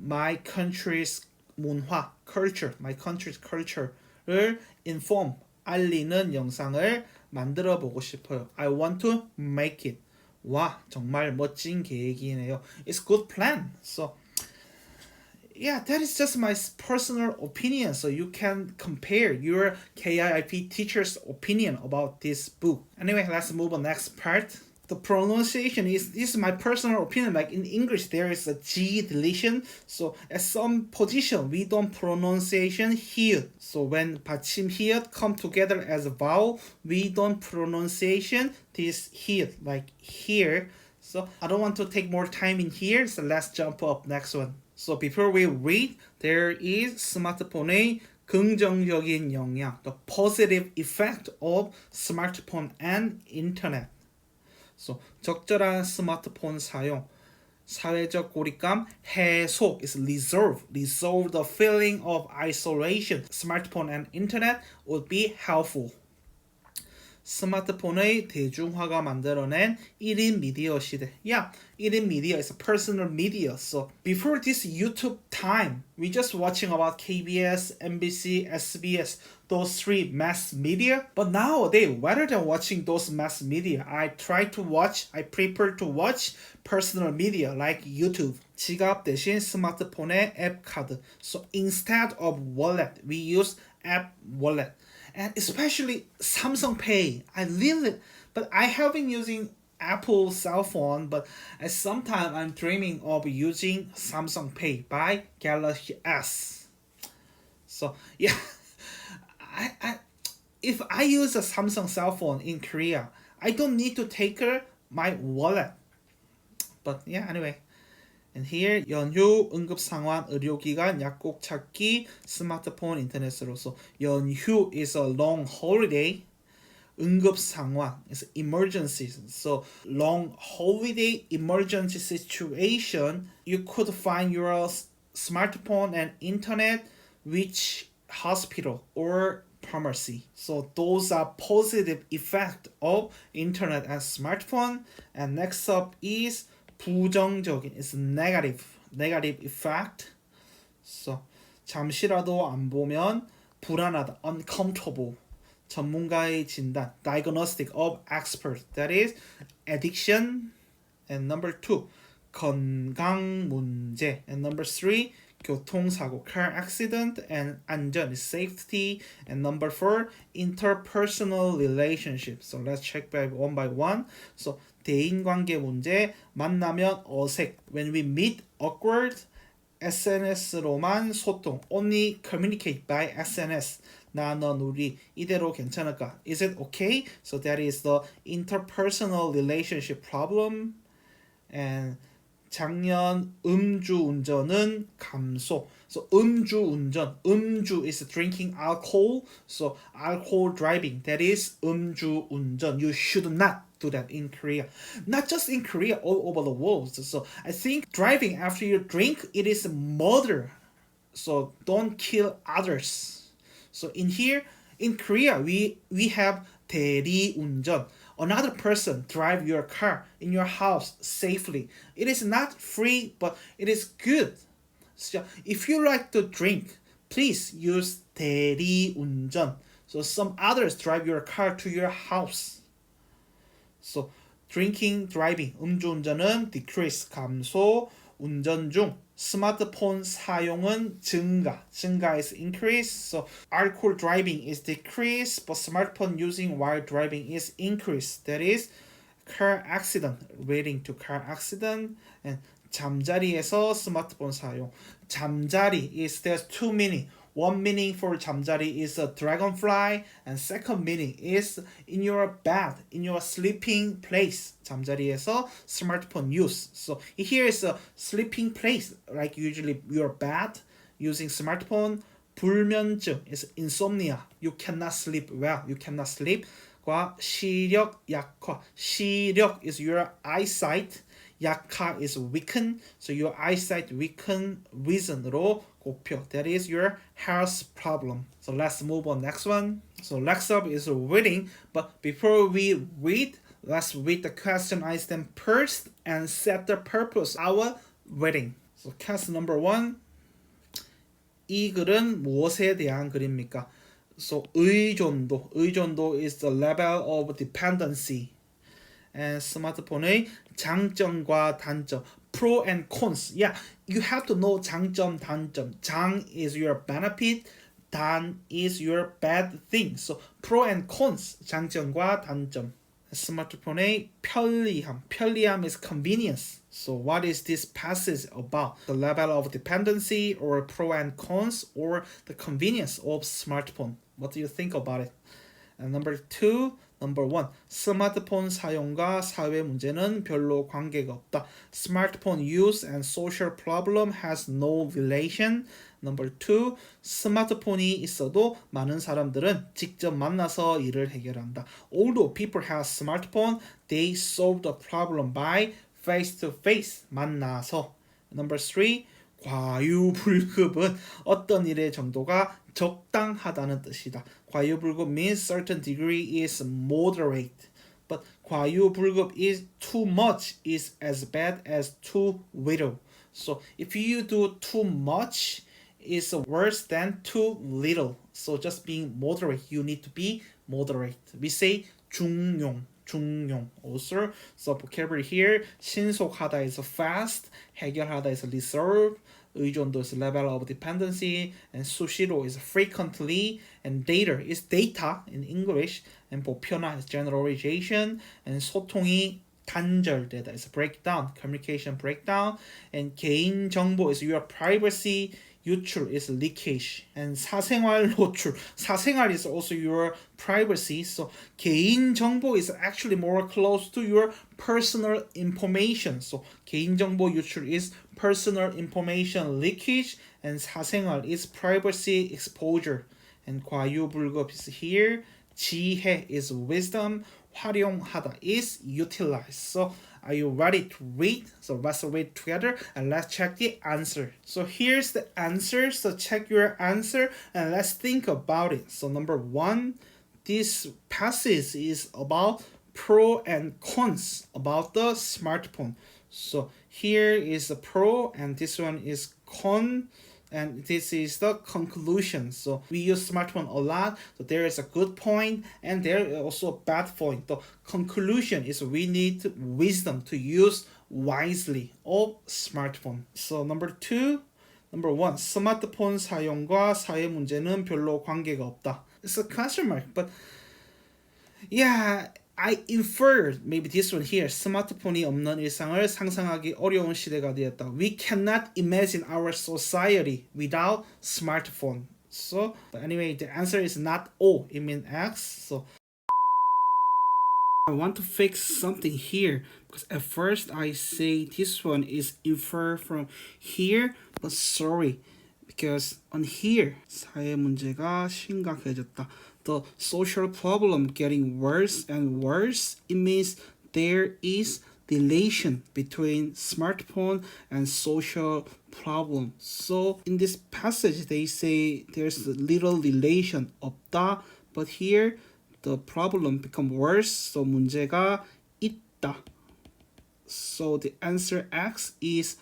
my country's 문화, culture, my country's culture를 inform, 알리는 영상을 만들어 보고 싶어요. I want to make it. 와, 정말 멋진 계획이네요. It's good plan. So, yeah, that is just my personal opinion. So you can compare your KIIP teacher's opinion about this book. Anyway, let's move on next part. The pronunciation this is my personal opinion. Like in English, there is a G deletion. So at some position, we don't pronunciation here. So when 받침 here come together as a vowel, we don't pronunciation this here, like here. So I don't want to take more time in here. So let's jump up next one. So before we read, there is 스마트폰의 긍정적인 영향, the positive effect of smartphone and internet. So, 적절한 스마트폰 사용, 사회적 고립감 해소 is resolve the feeling of isolation. Smartphone and internet would be helpful. 스마트폰의 대중화가 만들어낸 1인 미디어 시대. Yeah, 1인 media is a personal media. So before this YouTube time, we just watching about KBS, MBC, SBS, those three mass media. But nowadays, rather than watching those mass media, I prefer to watch personal media like YouTube. 지갑 대신 스마트폰의 앱 카드. So instead of wallet, we use app wallet. And especially Samsung Pay. I really, but I have been using Apple cell phone, but at some time I'm dreaming of using Samsung Pay by Galaxy S. So yeah, if I use a Samsung cell phone in Korea, I don't need to take my wallet. But yeah, anyway. And here 연휴, 응급상황, 의료기관, 약국 찾기, 스마트폰, 인터넷으로서 연휴 is a long holiday. 응급상황 is emergency. So long holiday emergency situation, you could find your smartphone and internet which hospital or supremacy. So those are positive effect of internet and smartphone. And next up is 부정적인, is negative effect. So 잠시라도 안 보면 불안하다, uncomfortable. 전문가의 진단, diagnostic of expert, that is addiction. And number 2, 건강 문제. And number 3, 교통사고, car accident. And 안전 is safety. And number 4, interpersonal relationship. So let's check by one. So 대인관계 문제, 만나면 어색, when we meet awkward. SNS로만 소통, only communicate by SNS. 나, 넌, 우리 이대로 괜찮을까? Is it okay? So that is the interpersonal relationship problem. And 작년 음주운전은 감소. So 음주운전, 음주 is drinking alcohol. So alcohol driving, that is 음주운전. You should not do that in Korea. Not just in Korea, all over the world. So I think driving after you drink, it is murder. So don't kill others. So in here, in Korea, we have 대리운전. Another person drive your car in your house safely. It is not free, but it is good. So if you like to drink, please use 대리운전. So some others drive your car to your house. So drinking, driving, 음주운전은 decrease, 감소, 운전 중, 스마트폰 사용은 증가 is increase. So alcohol driving is decrease, but smartphone using while driving is increase. That is car accident, relating to car accident. And 잠자리에서 스마트폰 사용. 잠자리 is there's two meaning. One meaning for 잠자리 is a dragonfly, and second meaning is in your bed, in your sleeping place. 잠자리에서 smartphone use. So here is a sleeping place, like usually your bed, using smartphone. 불면증 is insomnia. You cannot sleep well. You cannot sleep. 과 시력 약화. 시력 is your eyesight. 약화 is weaken. So your eyesight weaken, vision으로 곱혀. That is your health problem. So let's move on next one. So next up is reading. But before we read, let's read the question item first and set the purpose of our reading. So question number 1. 이 글은 무엇에 대한 글입니까? So 의존도 is the level of dependency. And 스마트폰의 장점과 단점, pro and cons. Yeah, you have to know 장점, 단점. 장 is your benefit, 단 is your bad thing. So pro and cons, 장점과 단점. 스마트폰의 편리함 is convenience. So what is this passage about? The level of dependency, or pro and cons, or the convenience of smartphone? What do you think about it? And number 1. 스마트폰 사용과 사회 문제는 별로 관계가 없다. Smartphone use and social problem has no relation. Number 2. 스마트폰이 있어도 많은 사람들은 직접 만나서 일을 해결한다. Although people have smartphone, they solve the problem by face-to-face, 만나서. Number 3. 과유불급은 어떤 일의 정도가 적당하다는 뜻이다. 과유불급 means certain degree is moderate. But 과유불급 is too much is as bad as too little. So if you do too much, it's worse than too little. So just being moderate, you need to be moderate. We say 중용 also. So vocabulary here, 신속하다 is fast, 해결하다 is resolve, 의존도 is level of dependency, and 수시로 is frequently, and data is data in English, and 보편화 is generalization, and 소통이 단절되다 is breakdown, communication breakdown, and 개인정보 is your privacy, 유출 is leakage, and 사생활 노출, 사생활 is also your privacy. So 개인정보 is actually more close to your personal information. So 개인정보 유출 is personal information leakage, and 사생활 is privacy exposure. And 과유불급 is here. 지혜 is wisdom. 활용하다 is utilize. So Are you ready to read? So let's read together and let's check the answer. So here's the answer. So check your answer and let's think about it. So number 1, this passage is about pro and cons about the smartphone. So here is the pro and this one is con, and this is the conclusion. So we use smartphone a lot, so there is a good point and there is also a bad point. The conclusion is we need wisdom to use wisely of smartphone. So number 1, 스마트폰 사용과 사회 문제는 별로 관계가 없다. It's a question mark, but yeah, I inferred maybe this one here. 스마트폰이 없는 일상을 상상하기 어려운 시대가 되었다. We cannot imagine our society without smartphone. So, but anyway, the answer is not O, it means X. So I want to fix something here because at first I say this one is inferred from here, but sorry, because on here 사회 문제가 심각해졌다. The social problem getting worse and worse. It means there is relation between smartphone and social problem. So in this passage they say there's little relation 없다, but here the problem become worse. So 문제가 있다. So the answer X is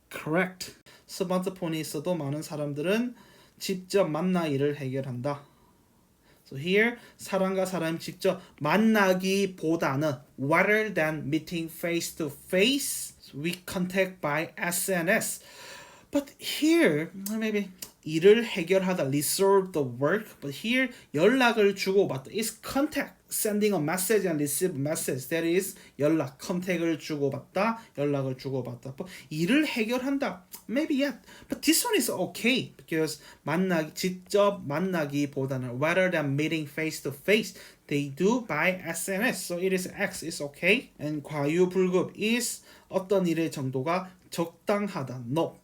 correct. 스마트폰이 있어도 많은 사람들은 직접 만나 일을 해결한다. So here, 사람과 사람 직접 만나기보다는 rather than meeting face to face, we contact by SNS. But here, maybe 일을 해결하다, resolve the work. But here, 연락을 주고받다. It's contact, sending a message and receive message. That is 연락, contact을 주고받다, 연락을 주고받다. But 일을 해결한다. Maybe yeah. But this one is okay because 직접 만나기보다는 rather than meeting face to face, they do by SNS. So it is X is okay. And 과유불급 is 어떤 일의 정도가 적당하다. No.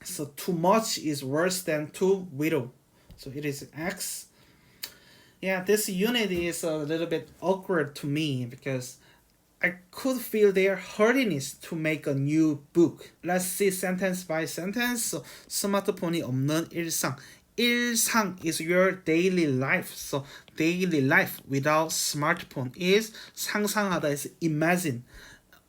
So too much is worse than too little. So it is X. Yeah, this unit is a little bit awkward to me because I could feel their hardiness to make a new book. Let's see sentence by sentence. So, 스마트폰이 없는 일상. 일상 is your daily life. So daily life without smartphone is 상상하다 is imagine.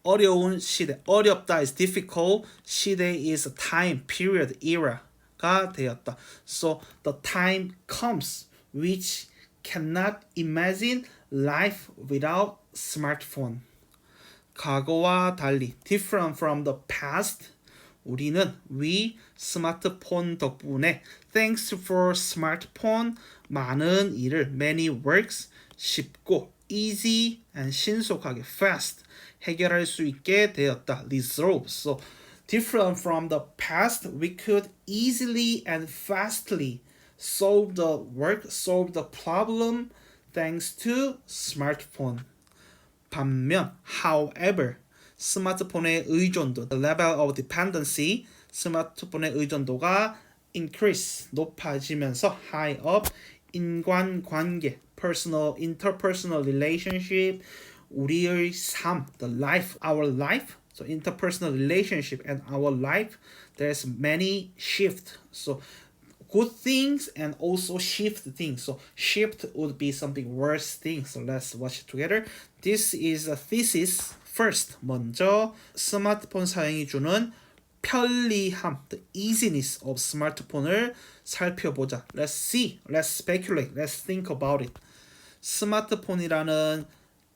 어려운 시대, 어렵다 is difficult, 시대 is time, period, era가 되었다. So the time comes which cannot imagine life without smartphone. 과거와 달리, different from the past, 우리는 we 스마트폰 덕분에 thanks for smartphone 많은 일을 many works 쉽고 easy and 신속하게 fast 해결할 수 있게 되었다. Resolve. So different from the past, we could easily and fastly solve the work, solve the problem thanks to smartphone. 반면, however, 스마트폰의 의존도, the level of dependency, 스마트폰의 의존도가 increase, 높아지면서 high up, 인간관계, personal, interpersonal relationship, 우리의 삶, the life, our life, so interpersonal relationship and our life, there's many shift. So good things and also shift things. So shift would be something worse thing. So let's watch it together. This is a thesis. First, 먼저 스마트폰 사용이 주는 편리함, the easiness of smartphone을 살펴보자. Let's see, let's speculate, let's think about it. 스마트폰이라는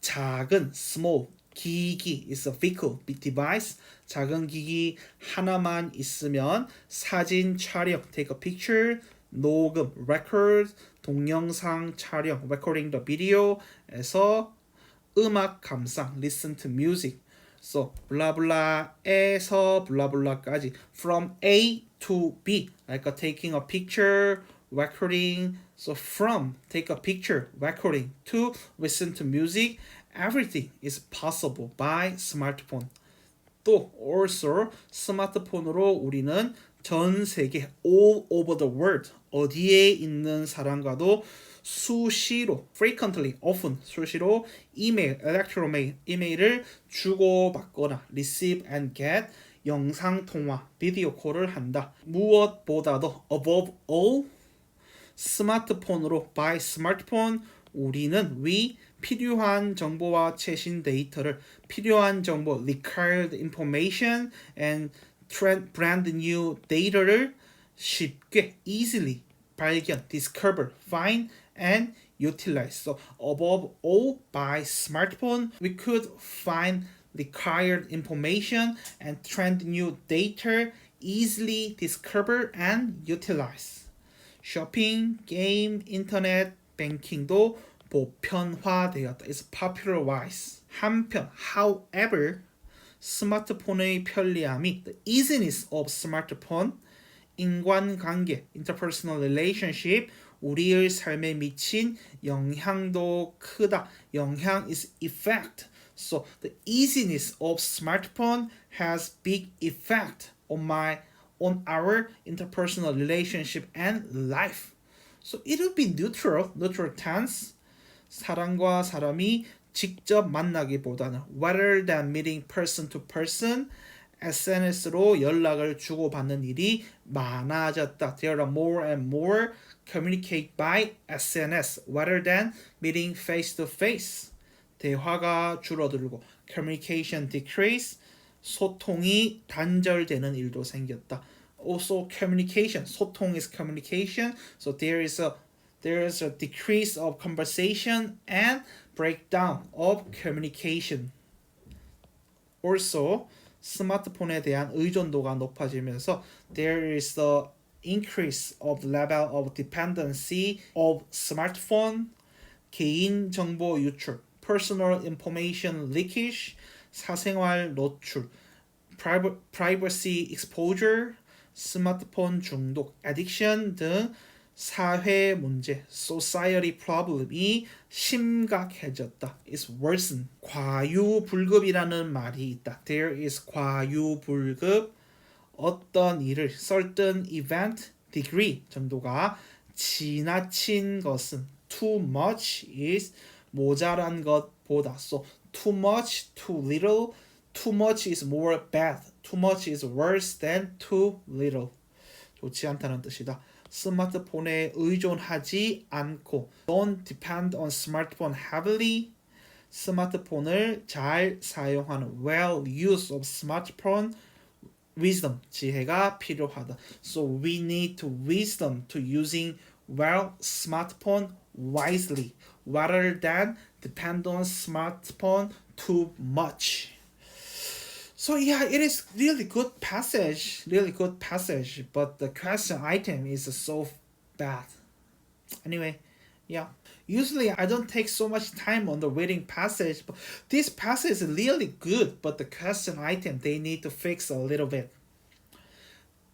작은 small 기기 is a vehicle device. 작은 기기 하나만 있으면 사진 촬영 take a picture, 녹음 record, 동영상 촬영 recording the video에서 음악 감상 listen to music. So 블라블라에서 블라블라까지 from A to B like taking a picture, recording. So from take a picture, recording to listen to music, everything is possible by smartphone. 또 also 스마트폰으로 우리는 전 세계 all over the world 어디에 있는 사람과도 수시로, frequently, often, 수시로 이메일, electromate, 이메일을 주고받거나 receive and get, 영상통화, 비디오 콜을 한다. 무엇보다도 above all, 스마트폰으로 by smartphone, 우리는 we 필요한 정보와 최신 데이터를 필요한 정보 required information and brand new data를 쉽게 easily 발견 discover find and utilize. So above all by smartphone we could find required information and trend new data easily discover and utilize. 쇼핑, 게임, 인터넷, 뱅킹도 보편화되었다. It's popularized. 한편, however, 스마트폰의 편리함이 the easiness of smartphone, 인간관계, interpersonal relationship, 우리의 삶에 미친 영향도 크다. 영향 is effect. So the easiness of smartphone has big effect on our interpersonal relationship and life. So it will be neutral tense. 사람과 사람이 직접 만나기보다는 rather than meeting person to person, SNS로 연락을 주고받는 일이 많아졌다. There are more and more communicate by SNS rather than meeting face to face. 대화가 줄어들고 communication decrease, 소통이 단절되는 일도 생겼다. Also communication, 소통 is communication, so there is a decrease of conversation and breakdown of communication. Also, 스마트폰에 대한 의존도가 높아지면서 there is the increase of level of dependency of smartphone, 개인 정보 유출, personal information leakage, 사생활 노출, privacy exposure, 스마트폰 중독, addiction 등 사회 문제, society problem이 심각해졌다. is worsen. 과유불급이라는 말이 있다. There is 과유불급. 어떤 일을 certain event, degree 정도가 지나친 것은 too much is 모자란 것보다. So too much, too little. Too much is more bad. Too much is worse than too little. 좋지 않다는 뜻이다. 스마트폰에 의존하지 않고 don't depend on smartphone heavily. 스마트폰을 잘 사용하는 well use of smartphone wisdom 지혜가 필요하다. So we need to wisdom to using well smartphone wisely rather than depend on smartphone too much. So yeah, it is really good passage, but the question item is so bad. Anyway, yeah. Usually I don't take so much time on the reading passage, but this passage is really good, but the question item they need to fix a little bit.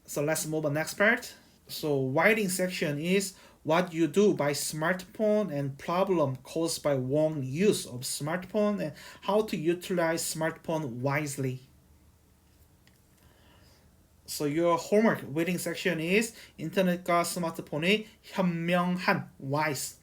So let's move on next part. So writing section is what you do by smartphone and problem caused by wrong use of smartphone and how to utilize smartphone wisely. So your homework reading section is 인터넷과 스마트폰의 현명한 wise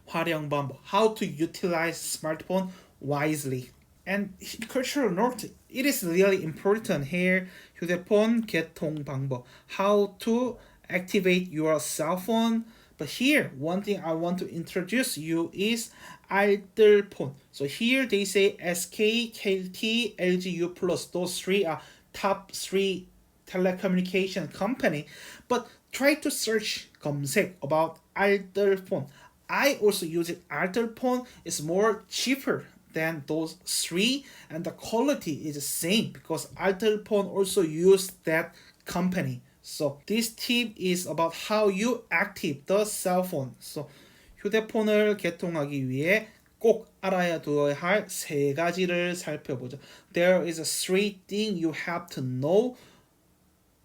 활용 방법 how to utilize smartphone wisely. And cultural note, it is really important here. 휴대폰 개통 방법 how to activate your cell phone. But here, one thing I want to introduce you is 알뜰폰. So here they say SK, KT, LGU+. Those three are top three telecommunication company. But try to search 검색 about 알뜰폰. I also use it. 알뜰폰 is more cheaper than those three, and the quality is the same because 알뜰폰 also use that company. So this tip is about how you activate the cell phone. So 휴대폰을 개통하기 위해 꼭 알아야 두어야 할 세 가지를 살펴보죠. There is a three thing you have to know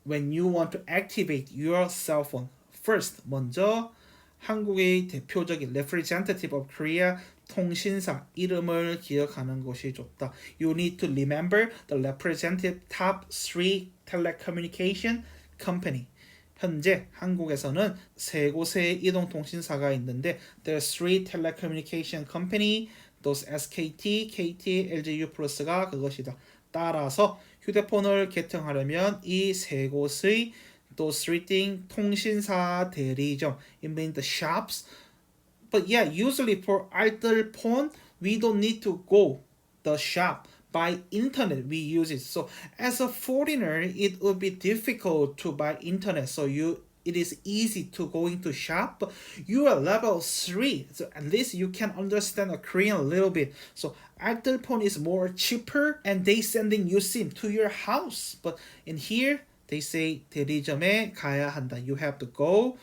when you want to activate your cell phone. First, 먼저 한국의 대표적인 representative of Korea 통신사 이름을 기억하는 것이 좋다. You need to remember the representative top three telecommunication company. 현재 한국에서는 세 곳의 이동통신사가 있는데 there's three telecommunication company, those SKT, KT, LGU 플러스가 그것이다. 따라서 휴대폰을 개통하려면 이 세 곳의 those three thing 통신사 대리점, it means the shops. But yeah, usually for 알뜰폰, we don't need to go the shop. By internet, we use it. So as a foreigner, it would be difficult to buy internet. So it is easy to go into shop. But you are level 3, so at least you can understand a Korean a little bit. So 알뜰폰 is more cheaper, and they sending you SIM to your house. But in here, they say 대리점에 가야 한다. You have to go.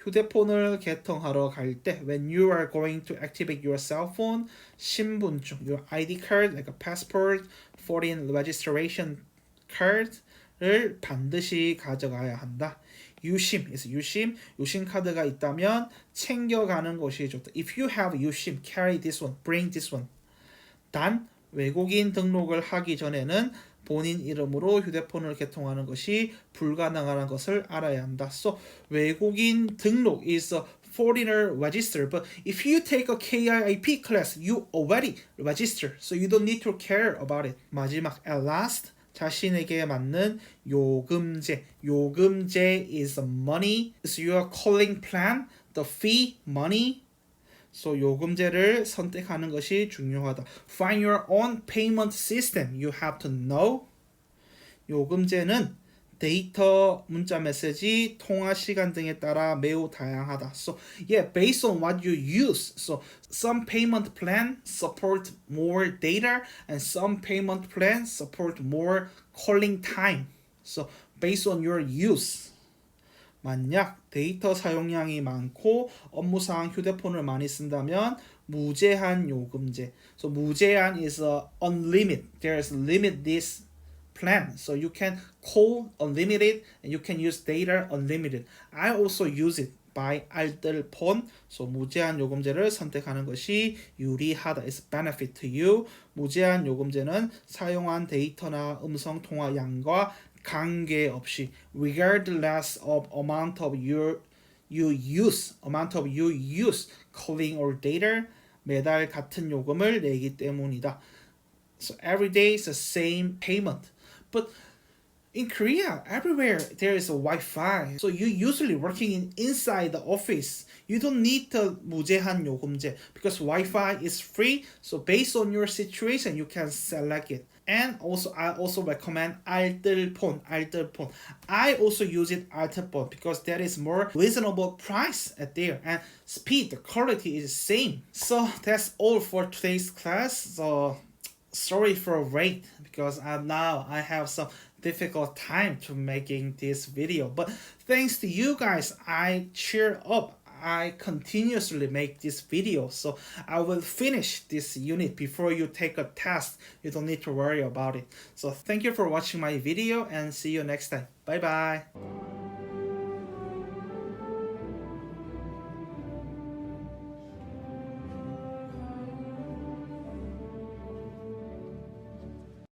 휴대폰을 개통하러 갈 때 when you are going to activate your cell phone, 신분증, your ID card, like a passport, foreign registration card를 반드시 가져가야 한다. 유심 is 유심. 유심 카드가 있다면 챙겨가는 것이 좋다. If you have 유심, carry this one, bring this one. 단 외국인 등록을 하기 전에는 본인 이름으로 휴대폰을 개통하는 것이 불가능한 것을 알아야 한다. So 외국인 등록 is a foreigner register, but if you take a KIIP class, you already register, so you don't need to care about it. 마지막 at last 자신에게 맞는 요금제. 요금제 is money. So your calling plan, the fee, money. So 요금제를 선택하는 것이 중요하다. Find your own payment system. You have to know. 요금제는 데이터, 문자 메시지, 통화 시간 등에 따라 매우 다양하다. So yeah, based on what you use. So some payment plan support more data and some payment plans support more calling time. So based on your use. 만약 데이터 사용량이 많고 업무상 휴대폰을 많이 쓴다면 무제한 요금제. So 무제한 is unlimited. There's limit this plan. So you can call unlimited and you can use data unlimited. I also use it by 알뜰폰. So 무제한 요금제를 선택하는 것이 유리하다. It's benefit to you. 무제한 요금제는 사용한 데이터나 음성 통화 양과 관계없이 regardless of amount of you use calling or data 매달 같은 요금을 내기 때문이다. So every day is the same payment. But in Korea, everywhere there is a Wi-Fi. So you usually working inside the office. You don't need the 무제한 요금제 because Wi-Fi is free. So based on your situation, you can select it. And also, I also recommend 알뜰폰. I also use it 알뜰폰 because there is more reasonable price at there and speed, the quality is same. So that's all for today's class. So sorry for wait because now I have some difficult time to making this video, but thanks to you guys, I cheer up. I continuously make this video, so I will finish this unit before you take a test. You don't need to worry about it. So thank you for watching my video and see you next time. Bye bye.